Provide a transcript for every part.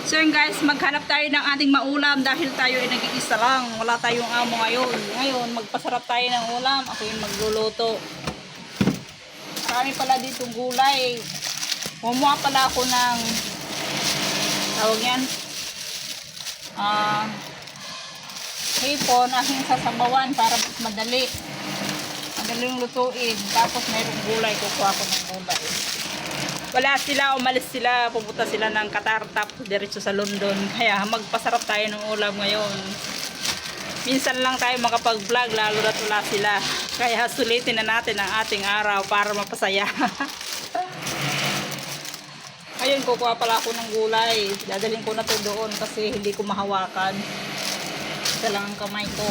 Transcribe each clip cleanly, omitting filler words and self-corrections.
So yun guys, maghanap tayo ng ating maulam dahil tayo ay nag-iisa lang. Wala tayong amo ngayon. Ngayon, magpasarap tayo ng ulam. Ako yung magluluto. Marami pala ditong gulay. Kumuha pala ako ng tawag yan. Hipon, aking sasabawan para mas madali. Madaling lutuin. Tapos mayroong gulay. Kukuha ko ng gulay. Wala sila, umalis sila, pupunta sila ng Qatar tapos diretso sa London. Kaya magpasarap tayo ng ulam ngayon. Minsan lang tayo makapag-vlog lalo na't wala sila. Kaya sulitin na natin ang ating araw para mapasaya. Ayun, kukuha pala ako ng gulay. Dadalhin ko na to doon kasi hindi ko mahawakan. Isa lang ang kamay ko.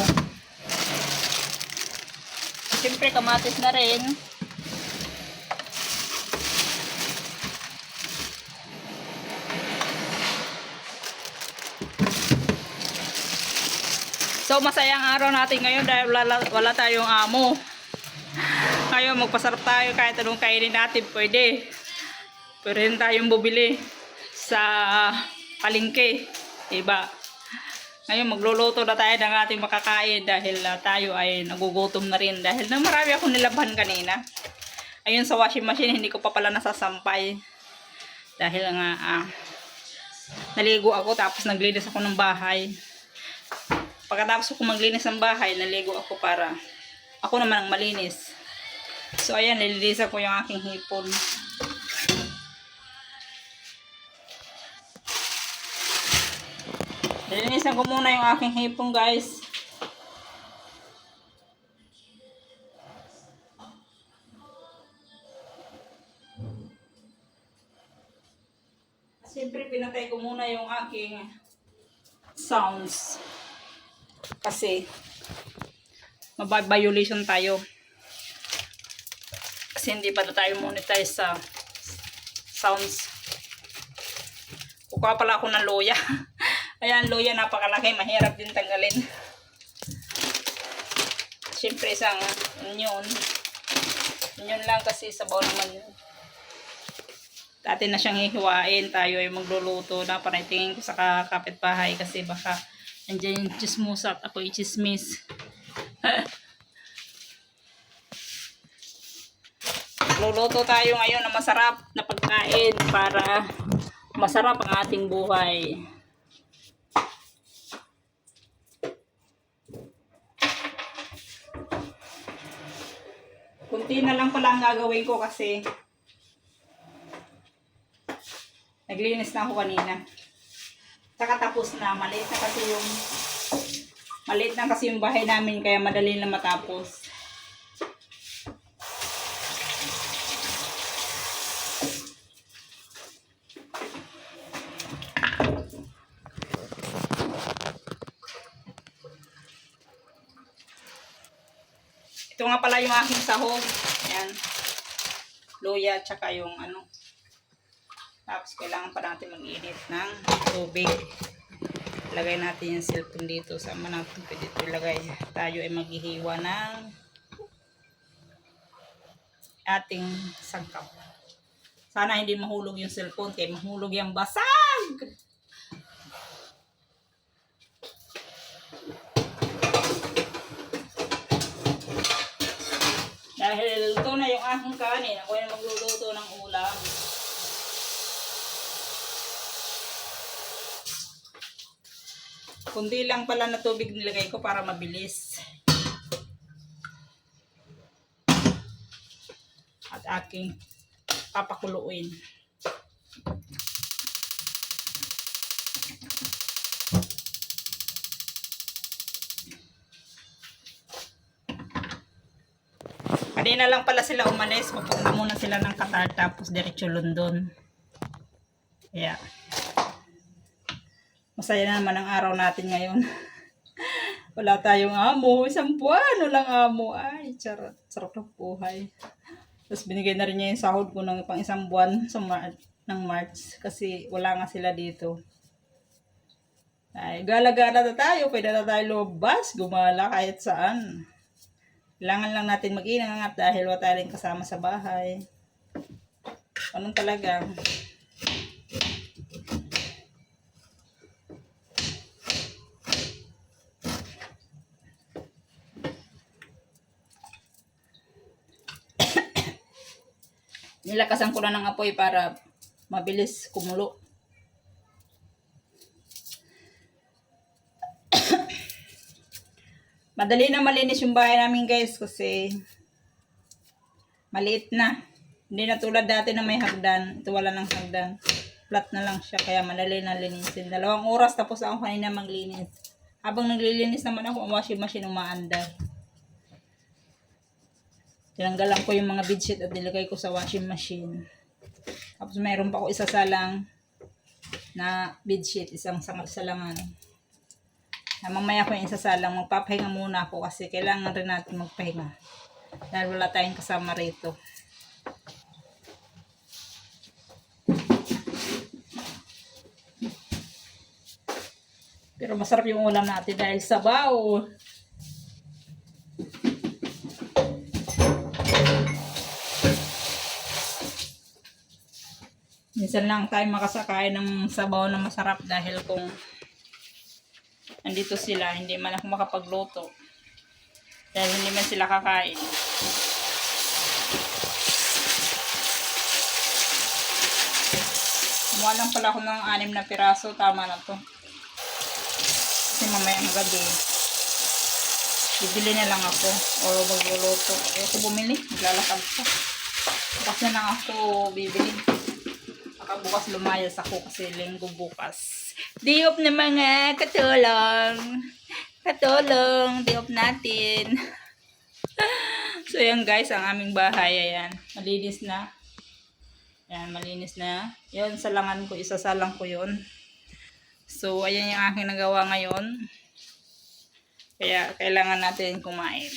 Siyempre kamatis na rin. So masayang araw natin ngayon dahil wala tayong amo. Ngayon magpasarap tayo kahit anong kainin natin pwede. Pwede rin tayong bumili sa palengke. Diba? Ngayon magluluto na tayo ng ating makakain dahil tayo ay nagugutom na rin. Dahil marami akong nilabhan kanina. Ayun sa washing machine hindi ko pa pala nasasampay. Dahil nga naligo ako tapos naglinis ako ng bahay. Pagkatapos ko maglinis ng bahay, naligo ako para ako naman ang malinis. So ayan, nililisan ko yung aking hipon. Nilinisan ko muna yung aking hipon, guys. Siyempre, pinatay ko muna yung aking sounds. Kasi mabiviolation tayo. Kasi hindi pa tayo monetize sa sounds. Kukuha pala ako ng loya. Ayan, loya napakalaki. Mahirap din tanggalin. Siyempre isang onion. Onion lang kasi sabaw naman yun. Dati na siyang hihiwain. Tayo ay magluluto na. Panitingin ko sa kapitbahay kasi baka andiyan yung chismosa at ako yung chismis. Luluto tayo ngayon na masarap na pagkain para masarap ang ating buhay. Kunti na lang pala ang gagawin ko kasi naglinis na ako kanina. Saka tapos na, maliit na kasi yung bahay namin kaya madali na matapos. Ito nga pala yung aking sahog. Ayan. Luya tsaka yung ano. Tapos kailangan pa natin mag-init ng tubig. Lagay natin yung cellphone dito. Sama natin pwede ito ilagay. Tayo ay maghihiwa ng ating sangkap. Sana hindi mahulog yung cellphone kaya mahulog yung basag! Dahil ito na yung aking kanin. Ako yung magluluto ng ulam. Kundi lang pala na tubig nilagay ko para mabilis. At aking papakuluin. Kanina lang pala sila umalis. Papunta muna sila ng Qatar tapos diretso London. Yeah. Masaya na naman ang araw natin ngayon. Wala tayong amo. Isang buwan, walang amo. Ay, charot. Sarap ng buhay. Tapos binigay na rin niya yung sahod ko ng pang isang buwan sa ng March. Kasi wala nga sila dito. Ay, gala-gala na tayo. Pwede na tayo lumabas. Gumala kahit saan. Kailangan lang natin mag-ingat dahil wala tayong kasama sa bahay. Anong talaga? Nilakasan ko na ng apoy para mabilis kumulo. Madali na malinis yung bahay namin guys kasi maliit na. Hindi na tulad dati na may hagdan. Ito wala ng hagdan. Flat na lang siya kaya madali na linisin. 2 oras tapos ako kanina maglinis. Habang naglilinis naman ako, ang washing machine umaandar. Tinanggalan ko yung mga bedsheet at nilagay ko sa washing machine. Tapos mayroon pa ako isasalang na bedsheet, isang salangan. Mamaya ko yung isasalang, magpapahinga muna ako kasi kailangan rin natin magpahinga. Dahil wala tayong kasama rito. Pero masarap yung ulam natin dahil sabaw. Minsan lang tayo makasakain ng sabaw na masarap dahil kung andito sila, hindi man ako makapagluto. Dahil hindi man sila kakain. Kumuha lang pala ako ng 6 na piraso. Tama na to. Kasi mamayang gabi, bibili na lang ako. O magluluto. Ayoko bumili. Maglalakad pa. Bukas na lang ako bibili. Baka bukas lumayas ako kasi linggo bukas. Diop na mga katulong. Katulong. Diop natin. So yan guys, ang aming bahay. Ayan. Malinis na. Ayan, malinis na. Yun, salangan ko. Isasalang ko yun. So, ayan yung aking nagawa ngayon. Kaya, kailangan natin kumain.